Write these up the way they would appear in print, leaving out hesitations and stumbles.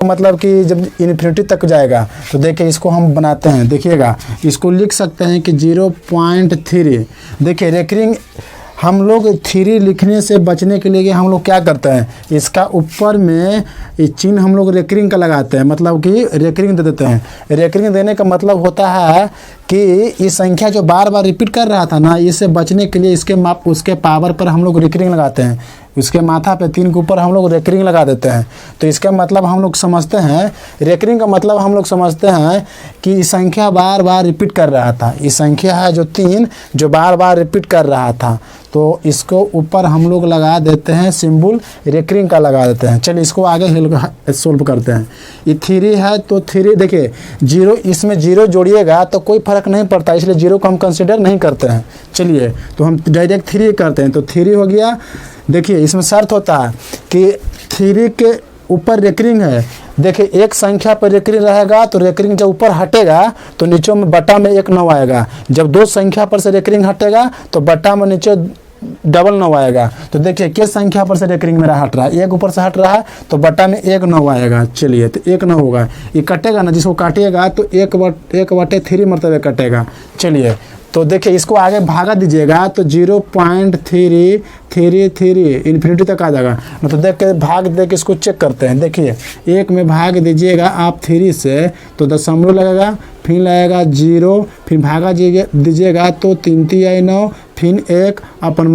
मतलब कि जब इन्फिनिटी तक जाएगा तो देखिए इसको हम बनाते हैं, देखिएगा इसको लिख सकते हैं कि 0.3। देखिए रेकरिंग हम लोग 3 लिखने से बचने के लिए हम लोग क्या करते हैं, इसका ऊपर में चिन्ह हम लोग रेकरिंग का लगाते हैं, मतलब कि रेकरिंग दे देते हैं। रेकरिंग देने का मतलब होता है कि ये संख्या जो बार बार रिपीट कर रहा था ना, इससे बचने के लिए इसके माप उसके पावर पर हम लोग रेकरिंग लगाते हैं, उसके माथा पे 3 के ऊपर हम लोग रेकरिंग लगा देते हैं। तो इसका मतलब हम लोग समझते हैं, रेकरिंग का मतलब हम लोग समझते हैं कि ये संख्या बार बार रिपीट कर रहा था। ये संख्या है जो 3 जो बार बार रिपीट कर रहा था, तो इसको ऊपर हम लोग लगा देते हैं सिंबल रेकरिंग का लगा देते हैं। चलिए इसको आगे सोल्व करते हैं। ये 3 है तो 3 देखिए 0, इसमें 0 जोड़िएगा तो कोई फर्क नहीं पड़ता, इसलिए 0 को हम कंसिडर नहीं करते हैं। चलिए तो हम डायरेक्ट 3 करते हैं, तो 3 हो गया। देखिए इसमें शर्त होता है कि 3 के ऊपर रेकरिंग है। देखिए एक संख्या पर रेकरिंग रहेगा तो रेकरिंग जब ऊपर हटेगा तो नीचे में बटा में 1 9 आएगा। जब 2 संख्या पर से रेकरिंग हटेगा तो बटा में नीचे डबल 9 आएगा। तो देखिए किस संख्या पर से रेकरिंग मेरा हट रहा है, 1 ऊपर से हट रहा है तो बटा में 1 9 आएगा। चलिए तो 1 9 होगा, ये कटेगा ना, जिसको काटिएगा तो 1/3 मरतबे कटेगा। चलिए तो देखिए इसको आगे भागा दीजिएगा तो 0.333 इन्फिनिटी तक आ जाएगा। तो देख के भाग दे के इसको चेक करते हैं। देखिए 1 में भाग दीजिएगा आप 3 से तो दशमलव लगेगा, फिर लगेगा 0, फिर भागा दीजिएगा तो 3 3 आई 9, फिर 1 अपन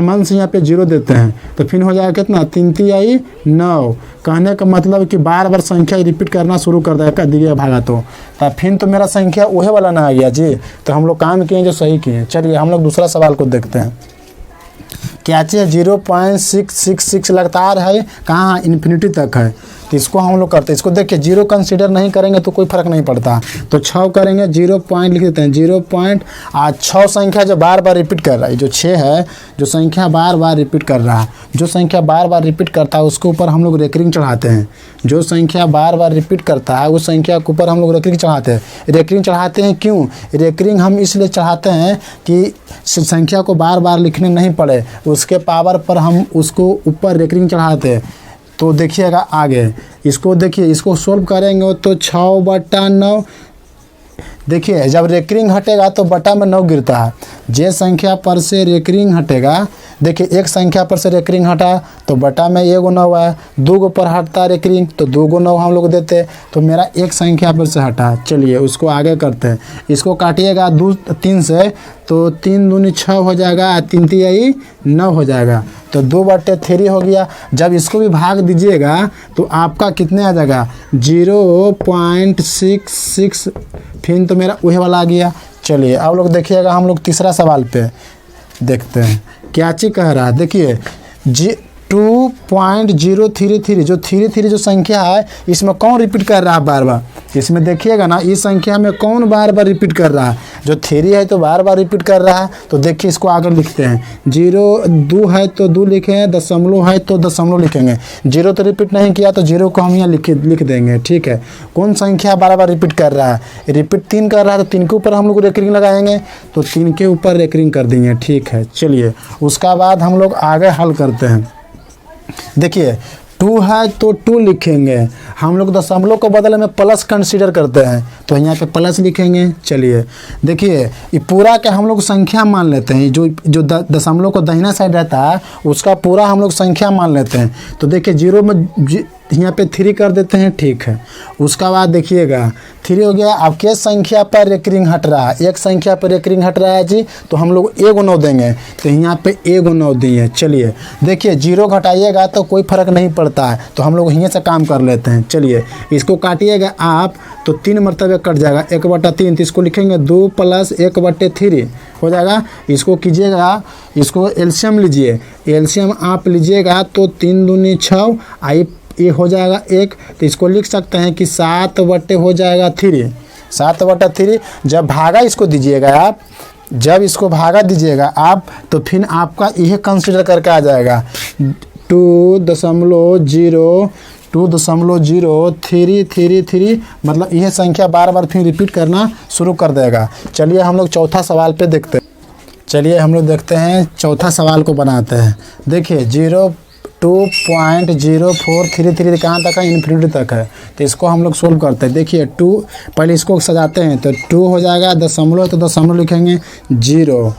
मन से यहाँ पे 0 देते हैं तो फिर हो जाएगा कितना, 3 3 आई 9। कहने का मतलब कि बार बार संख्या रिपीट करना शुरू कर देगा दीजिएगा भागा तो फिर तो मेरा संख्या वही वाला ना आ गया जी। तो हम लोग काम किए जो सही किए। चलिए हम लोग दूसरा सवाल को देखते हैं। क्या चीज़ 0.666 लगातार है, कहाँ इन्फिनिटी तक है, तो इसको हम लोग करते हैं। इसको देखिए 0 कंसीडर नहीं करेंगे तो कोई फर्क नहीं पड़ता, तो 6 करेंगे, 0 पॉइंट लिख देते हैं, 0.6 संख्या जो बार बार रिपीट कर रहा है, जो 6 है जो संख्या बार बार रिपीट कर रहा है, जो संख्या बार बार रिपीट करता है उसके ऊपर हम लोग रेकरिंग चढ़ाते हैं। जो संख्या बार बार रिपीट करता है उस संख्या के ऊपर हम लोग रेकरिंग चढ़ाते हैं। रेकरिंग चढ़ाते हैं क्यों, रेकरिंग हम इसलिए चढ़ाते हैं कि संख्या को बार बार लिखने नहीं पड़े, उसके पावर पर हम उसको ऊपर रेकरिंग चढ़ाते हैं। तो देखिएगा आगे इसको, देखिए इसको सोल्व करेंगे तो 6/9। देखिए जब रेकरिंग हटेगा तो बटा में 9 गिरता है। जे संख्या पर से रेकरिंग हटेगा, देखिए एक संख्या पर से रेकरिंग हटा तो बटा में 1 9 है, 2 पर हटता रेकरिंग तो 2 9 हम लोग देते, तो मेरा एक संख्या पर से हटा। चलिए उसको आगे करते हैं। इसको काटिएगा 3 से तो 3 दूनी 6 हो जाएगा, 3 3 आई 9 हो जाएगा, तो 2/3 हो गया। जब इसको भी भाग दीजिएगा तो आपका कितने आ जाएगा, 0.66, फिर तो मेरा वही वाला आ गया। चलिए अब लोग देखिएगा, हम लोग तीसरा सवाल पे देखते हैं क्या चीज़ कह रहा है। देखिए 2.033 जो 33 जो संख्या है इसमें कौन रिपीट कर रहा है बार बार, इसमें देखिएगा ना इस संख्या में कौन बार बार रिपीट कर रहा है, जो 3 है तो बार बार रिपीट कर रहा है। तो देखिए इसको आगे लिखते हैं, 2 है तो 2 लिखें, दशमलव है तो दशमलव लिखेंगे। 0 तो रिपीट नहीं किया तो 0 को हम यहाँ लिख देंगे, ठीक है। कौन संख्या बार बार रिपीट कर रहा है, रिपीट 3 कर रहा है तो 3 के ऊपर हम लोग रेकरिंग लगाएंगे, तो 3 के ऊपर रेकरिंग कर देंगे, ठीक है। चलिए उसका बाद हम लोग आगे हल करते हैं। देखिए 2 है तो 2 लिखेंगे, हम लोग दशमलव को बदले में प्लस कंसीडर करते हैं तो यहाँ पे प्लस लिखेंगे। चलिए देखिए ये पूरा के हम लोग संख्या मान लेते हैं, जो दशमलव को दाहिना साइड रहता है उसका पूरा हम लोग संख्या मान लेते हैं। तो देखिए 0 में यहाँ पे 3 कर देते हैं, ठीक है। उसका बाद देखिएगा 3 हो गया। अब किस संख्या पर रेकरिंग हट रहा है, एक संख्या पर रेकरिंग हट रहा है जी, तो हम लोग 1 9 देंगे, तो यहाँ पे 1 9 दिए। चलिए देखिए 0 घटाइएगा तो कोई फर्क नहीं पड़ता है, तो हम लोग यहीं से काम कर लेते हैं। चलिए इसको काटिएगा आप तो 3 मरतबे कट जाएगा, 1/3, तो इसको लिखेंगे 2 + 1/3 हो जाएगा। इसको कीजिएगा, इसको एलसीएम लीजिए, एलसीएम आप लीजिएगा तो 3 दूनी 6 आई ये हो जाएगा 1, तो इसको लिख सकते हैं कि 7/3 हो जाएगा 3, 7/3। जब भागा इसको दीजिएगा आप, जब इसको भागा दीजिएगा आप तो फिर आपका यह कंसीडर करके आ जाएगा 2.03333, मतलब यह संख्या बार बार फिर रिपीट करना शुरू कर देगा। चलिए हम लोग चौथा सवाल पे देखते हैं। चलिए हम लोग देखते हैं चौथा सवाल को बनाते हैं। देखिए 2.0433 कहाँ तक है, इन्फिनिटी तक है। तो इसको हम लोग सोल्व करते हैं। देखिए 2 पहले इसको सजाते हैं, तो 2 हो जाएगा दशमलव, तो दशमलव लिखेंगे 0,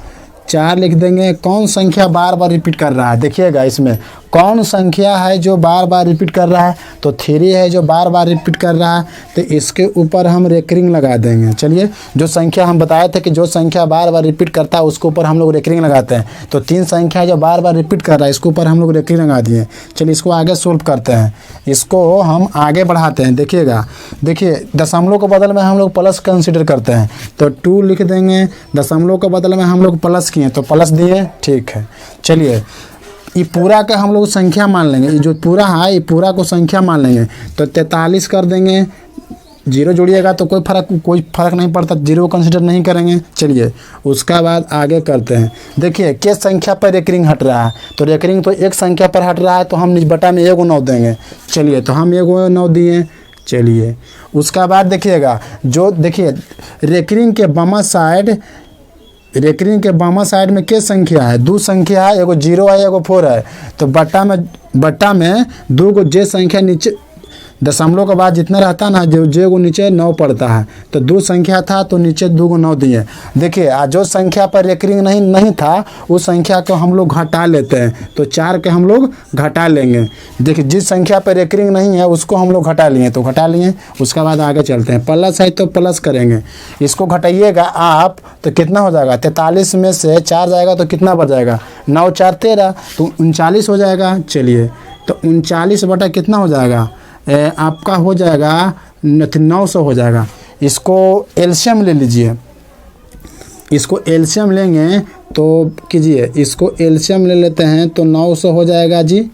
4 लिख देंगे। कौन संख्या बार बार रिपीट कर रहा है, देखिएगा इसमें कौन संख्या है जो बार बार रिपीट कर रहा है, तो 3 है जो बार बार रिपीट कर रहा है, तो इसके ऊपर हम रेकरिंग लगा देंगे। चलिए जो संख्या हम बताए थे कि जो संख्या बार बार रिपीट करता है उसके ऊपर हम लोग रेकरिंग लगाते हैं, तो 3 संख्या जो बार बार रिपीट कर रहा है इसके ऊपर हम लोग रेकरिंग लगा दिए। चलिए इसको आगे सोल्व करते हैं, इसको हम आगे बढ़ाते हैं। देखिएगा, देखिए दशमलव के बदल में हम लोग प्लस कंसिडर करते हैं, तो 2 लिख देंगे। दशमलव के बदल में हम लोग प्लस किए तो प्लस दिए, ठीक है। चलिए ये पूरा का हम लोग संख्या मान लेंगे, ये जो पूरा है ये पूरा को संख्या मान लेंगे, तो 43 कर देंगे। 0 जोड़िएगा तो कोई फ़र्क नहीं पड़ता, 0 कंसिडर नहीं करेंगे। चलिए उसका बाद आगे करते हैं। देखिए किस संख्या पर रेकरिंग हट रहा है, तो रेकरिंग तो एक संख्या पर हट रहा है, तो हम निज बटा में 1 9 देंगे। चलिए तो हम 1 9 दिए। चलिए उसका बाद देखिएगा, जो देखिए रेकरिंग के बामा साइड में किस संख्या है, 2 संख्या है, एगो 0 है एगो 4 है, तो बट्टा में 2 को जे संख्या नीचे दशमलव के बाद जितना रहता ना, जो जे को नीचे 9 पड़ता है, तो 2 संख्या था तो नीचे 2 को 9 दिए। देखिए जो संख्या पर रेकरिंग नहीं था उस संख्या को हम लोग घटा लेते हैं, तो 4 के हम लोग घटा लेंगे। देखिए जिस संख्या पर रेकरिंग नहीं है उसको हम लोग घटा लिए, तो घटा लिए। उसके बाद आगे चलते हैं, प्लस है तो प्लस करेंगे, इसको घटाइएगा आप तो कितना हो जाएगा, 43 में से 4 जाएगा तो कितना बच जाएगा, 9 4 13, तो 39 हो जाएगा। चलिए तो 39 बटा कितना हो जाएगा, आपका हो जाएगा 900 हो जाएगा। इसको एलसीएम ले लीजिए, इसको एलसीएम लेंगे तो कीजिए, इसको एलसीएम ले लेते हैं तो 900 हो जाएगा जी,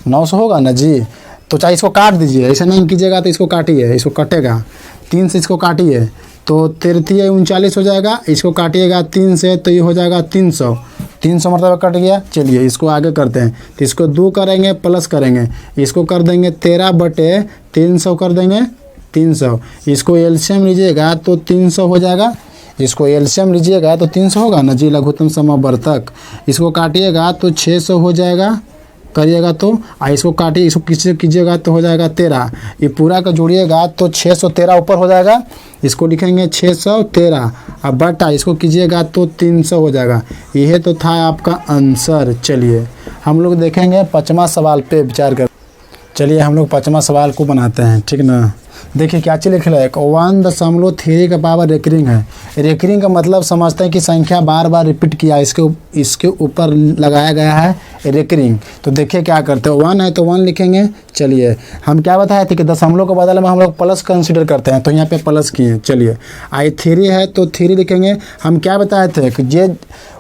900 होगा ना जी। तो चाहे इसको काट दीजिए, ऐसा नहीं कीजिएगा तो इसको काटिए, इसको कटेगा 3 से, इसको काटिए तो 33 39 हो जाएगा। इसको काटिएगा 3 से तो ये हो जाएगा 300, 300 मतलब कट गया। चलिए इसको आगे करते हैं, तो इसको 2 करेंगे प्लस करेंगे, इसको कर देंगे 13 बटे 300 कर देंगे 300। इसको एलसीएम लीजिएगा तो 300 हो जाएगा, इसको एलसीएम लीजिएगा तो 300 होगा ना जी, लघुत्तम समवर्तक। इसको काटिएगा तो 600 हो जाएगा, करिएगा तो इसको काटिए, इसको किसी कीजिएगा तो हो जाएगा 13। ये पूरा का जोड़िएगा तो 613 ऊपर हो जाएगा, इसको लिखेंगे 613। अब बटा इसको कीजिएगा तो 300 हो जाएगा। यह तो था आपका आंसर। चलिए हम लोग देखेंगे 5वां सवाल पे विचार कर। चलिए हम लोग 5वां सवाल को बनाते हैं, ठीक ना। देखिए क्या चीज़ लिख रहा है, 1.3 का पावर रेकरिंग है। रेकरिंग का मतलब समझते हैं कि संख्या बार बार रिपीट किया, इसके ऊपर लगाया गया है रेकरिंग। तो देखिए क्या करते हैं, 1 है तो 1 लिखेंगे। चलिए हम क्या बताए थे कि दशमलव के बदले में हम लोग प्लस कंसिडर करते हैं, तो यहाँ पे प्लस किए। चलिए 3 है तो 3 लिखेंगे। हम क्या बताए थे कि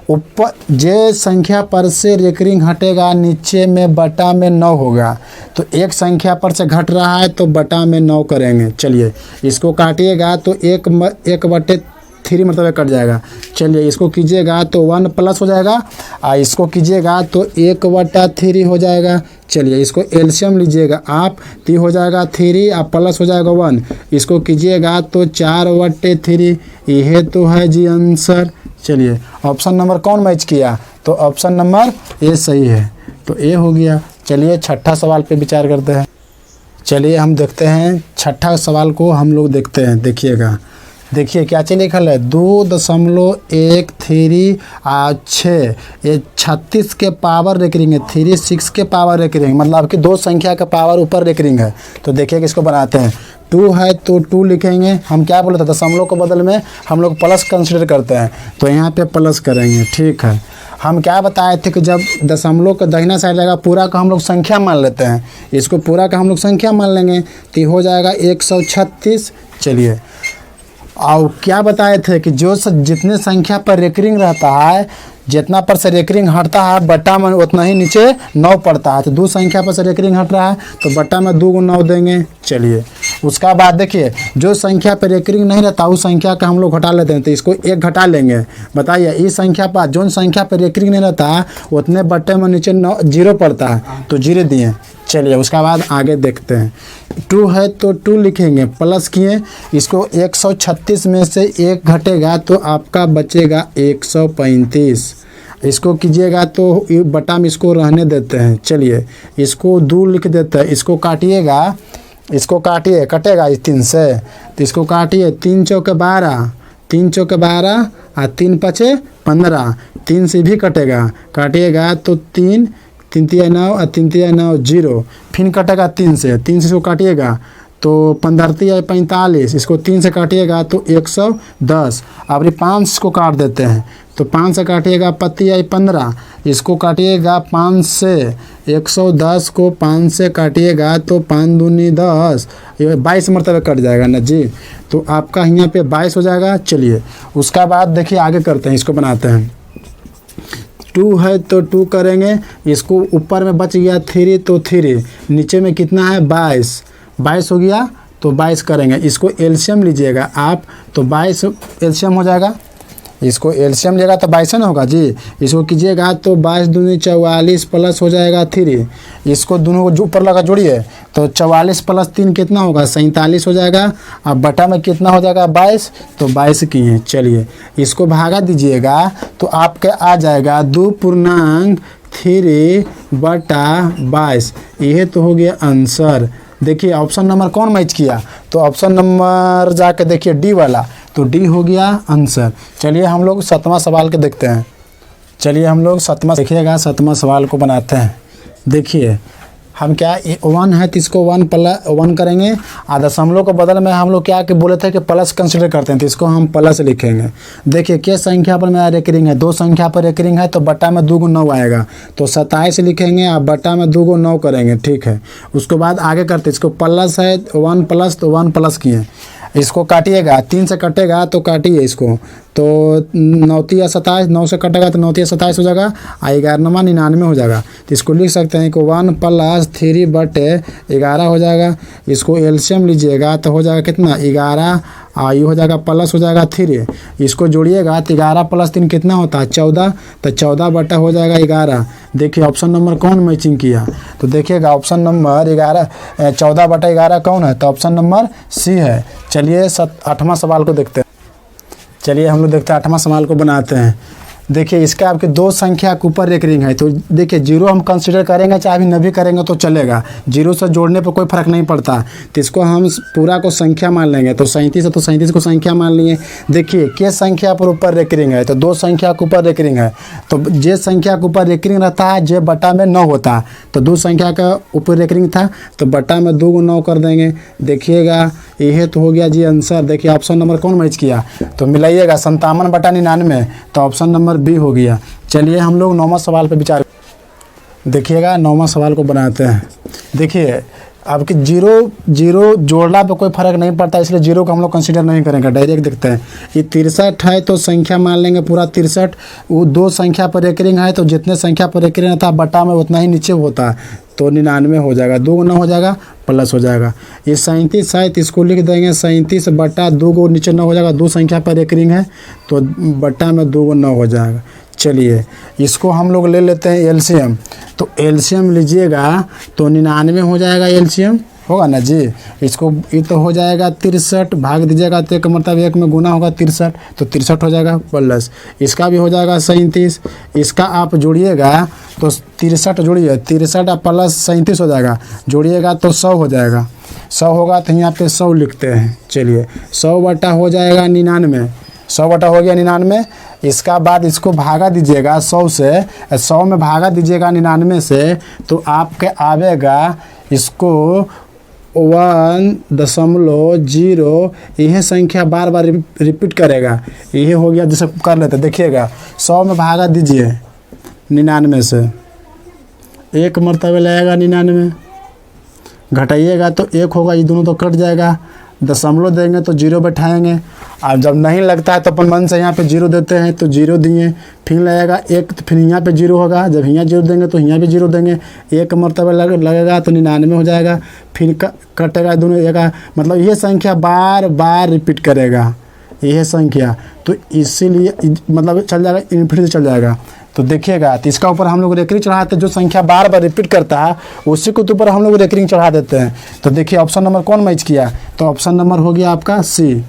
ऊपर जे संख्या पर से रेकरिंग हटेगा नीचे में बटा में 9 होगा, तो एक संख्या पर से घट रहा है तो बटा में 9 करेंगे। चलिए इसको काटिएगा तो 1 बटे 3 मतलब कट जाएगा। चलिए इसको कीजिएगा तो 1 प्लस हो जाएगा, इसको कीजिएगा तो 1 बटा 3 हो जाएगा। चलिए इसको एलसीएम लीजिएगा आप, तो हो जाएगा 3 और प्लस हो जाएगा 1। इसको कीजिएगा तो 4 बटे 3, यह तो है जी आंसर। चलिए ऑप्शन नंबर कौन मैच किया, तो ऑप्शन नंबर ए सही है, तो ए हो गया। चलिए 6ठा सवाल पे विचार करते हैं। चलिए हम देखते हैं 6ठा सवाल को हम लोग देखते हैं। देखिएगा, देखिए क्या चीज़ लिखल है, 2.13 ये 36 के पावर रेकरिंग है, 36 के पावर रेकरिंग मतलब कि 2 संख्या का पावर ऊपर रेकरिंग है। तो देखिए इसको बनाते हैं, 2 है तो 2 लिखेंगे। हम क्या बोले थे, दशमलव के बदल में हम लोग प्लस कंसिडर करते हैं, तो यहाँ पे प्लस करेंगे, ठीक है। हम क्या बताए थे कि जब दशमलव का दाहिना साइड रहेगा पूरा का हम लोग संख्या मान लेते हैं, इसको पूरा का हम लोग संख्या मान लेंगे तो हो जाएगा 136। चलिए और क्या बताए थे कि जो जितने संख्या पर रेकरिंग रहता है, जितना पर से रेकरिंग हटता है बट्टा में उतना ही नीचे 9 पड़ता है। तो 2 संख्या पर से रेकरिंग हट रहा है तो बट्टा में 2 को 9 देंगे। चलिए उसका बाद देखिए जो संख्या पर रेकरिंग नहीं रहता उस संख्या का हम लोग घटा लेते हैं, तो इसको 1 घटा लेंगे। बताइए इस संख्या पर जो संख्या पर रेकरिंग नहीं रहता उतने बट्टे में नीचे 0 पड़ता है, तो 0 दिए। चलिए उसका बाद आगे देखते हैं, 2 है तो 2 लिखेंगे, प्लस किए। इसको 136 में से 1 घटेगा तो आपका बचेगा 135। इसको कीजिएगा तो बटा में इसको रहने देते हैं। चलिए इसको 2 लिख देते हैं। इसको काटिएगा, इसको काटिए, कटेगा इस 3 से, तो इसको काटिए। 3 चौके 12, 3 चौके 12 और 3 पचे 15, 3 से भी कटेगा, काटिएगा तो 3 3 तिया 9 और 3 तिया 9 0, फिर कटेगा 3 से इसको काटिएगा तो 15 तिया 45, इसको 3 से काटिएगा तो 110। अब ये 5 को काट देते हैं, तो 5 से काटिएगा 15, इसको काटिएगा 5 से, 110 को 5 से काटिएगा तो 5 दूनी 10, ये 22 मरतबे कट जाएगा ना जी। तो आपका यहाँ पे 22 हो जाएगा। चलिए उसका बाद देखिए आगे करते हैं, इसको बनाते हैं। 2 है तो 2 करेंगे, इसको ऊपर में बच गया 3 तो 3, नीचे में कितना है 22 हो गया तो 22 करेंगे। इसको एलसीएम लीजिएगा आप तो 22 एलसीएम हो जाएगा। इसको एलसीएम लेगा तो 22 ना होगा जी। इसको कीजिएगा तो 22 दूनी 44 प्लस हो जाएगा 3, इसको दोनों को जो ऊपर लगा जोड़िए तो 44 प्लस 3 कितना होगा 47 हो जाएगा। अब बटा में कितना हो जाएगा 22, तो 22 किए। चलिए इसको भागा दीजिएगा तो आपके आ जाएगा 2.3 बटा 22। यह तो हो गया आंसर। देखिए ऑप्शन नंबर कौन मैच किया, तो ऑप्शन नंबर जाके देखिए डी वाला, तो डी हो गया आंसर। चलिए हम लोग 7वां सवाल के देखते हैं। चलिए हम लोग 7वां देखिएगा, 7वां सवाल को बनाते हैं। देखिए हम क्या 1 है तो इसको 1 करेंगे, और दशमलव को बदल में हम लोग क्या कि बोले थे कि प्लस कंसिडर करते हैं, तो इसको हम प्लस लिखेंगे। देखिए किस संख्या पर मेरा रेकरिंग है, 2 संख्या पर रेकरिंग है तो बटा में 2 को 9 आएगा, तो 27 लिखेंगे और बटा में 2 को 9 करेंगे। ठीक है, उसके बाद आगे करते, इसको प्लस है 1 प्लस तो 1 प्लस किए, इसको काटिएगा 3 से कटेगा तो काटिए इसको, तो 9 तिया 27, 9 से कटेगा तो 9 तिया 27 हो जाएगा, और 11 99 हो जाएगा। तो इसको लिख सकते हैं कि 1 प्लस 3 बटे 11 हो जाएगा। इसको एलसीएम लीजिएगा तो हो जाएगा कितना 11, और ये हो जाएगा प्लस हो जाएगा 3, इसको जोड़िएगा तो 11 प्लस 3 कितना होता है 14, तो 14 बटा हो जाएगा 11। देखिए ऑप्शन नंबर कौन मैचिंग किया, तो देखिएगा ऑप्शन नंबर 14 बटा 11 कौन है, तो ऑप्शन नंबर सी है। चलिए 8वां सवाल को देखते हैं। चलिए हम लोग देखते हैं 8वां सवाल को बनाते हैं। देखिए इसका आपके 2 संख्या के ऊपर रेकरिंग है, तो देखिए 0 हम कंसीडर करेंगे चाहे न भी करेंगे तो चलेगा, 0 से जोड़ने पर कोई फर्क नहीं पड़ता। तो इसको हम पूरा को संख्या मान लेंगे, तो 37 है तो 37 को संख्या मान लिए। देखिए किस संख्या पर ऊपर रेकरिंग है, तो 2 संख्या के ऊपर रेकरिंग है, तो जे संख्या के ऊपर रेकरिंग रहता है जे बटा में 9 होता है, तो 2 संख्या का ऊपर रेकरिंग था तो बटा में 2 को 9 कर देंगे। देखिएगा यह तो हो गया जी आंसर। देखिए ऑप्शन नंबर कौन मैच किया, तो मिलाइएगा 57 बटा 99, तो ऑप्शन नंबर बी हो गया। चलिए हम लोग 9वां सवाल पे विचार देखिएगा, 9वां सवाल को बनाते हैं। देखिए आपकी 0 जोड़ना पे कोई फर्क नहीं पड़ता, इसलिए 0 को हम लोग कंसीडर नहीं करेंगे, डायरेक्ट देखते हैं। ये 63 है तो संख्या मान लेंगे पूरा 63, वो 2 संख्या पर रेकरिंग है तो जितने संख्या पर रेकरिंग था बटा में उतना ही नीचे होता है, तो 99 हो जाएगा, 2 गुना हो जाएगा प्लस हो जाएगा। ये 37 है तो इसको लिख देंगे 37 बटा 2 को नीचे 9 हो जाएगा, 2 संख्या पर रेकरिंग है तो बटा में 2 को 9 हो जाएगा। चलिए इसको हम लोग ले लेते हैं एलसीएम, तो एलसीएम लीजिएगा तो 99 हो जाएगा, एलसीएम होगा ना जी। इसको ये तो हो जाएगा 63, भाग दीजिएगा तो 1 मतलब 1 में गुना होगा 63, तो 63 हो जाएगा प्लस, इसका भी हो जाएगा 37, इसका आप जोड़िएगा तो 63 जोड़िए, 63 प्लस 37 हो जाएगा, जोड़िएगा तो 100 हो जाएगा, 100 होगा तो यहाँ पे 100 लिखते हैं। चलिए 100 बटा हो जाएगा 99, 100 बटा हो गया 99। इसका बाद इसको भागा दीजिएगा 100 से, 100 में भागा दीजिएगा 99 से, तो आपके आवेगा इसको 1.0, यह संख्या बार बार रिपीट करेगा, यह हो गया। जैसे कर लेते देखिएगा 100 में भागा दीजिए 99 से, 1 मरतबे लगेगा 99, घटाइएगा तो 1 होगा, ये दोनों तो कट जाएगा, दशमलव देंगे तो 0 बैठाएंगे, और जब नहीं लगता है तो अपन मन से यहाँ पे 0 देते हैं तो 0 दिए, फिर लगेगा 1 तो फिर यहाँ पे 0 होगा, जब यहाँ 0 देंगे तो यहाँ भी 0 देंगे, 1 मरतबे लगेगा तो 99 हो जाएगा, फिर कटेगा दोनों एक, मतलब यह संख्या बार बार रिपीट करेगा यह संख्या, तो इसीलिए मतलब चल जाएगा, इन्फिनिटी चल जाएगा। तो देखिएगा तो इसका ऊपर हम लोग रेकरिंग चढ़ाते हैं, जो संख्या बार बार रिपीट करता है उसी के ऊपर हम लोग रेकरिंग चढ़ा देते हैं। तो देखिए ऑप्शन नंबर कौन मैच किया, तो ऑप्शन नंबर हो गया आपका सी।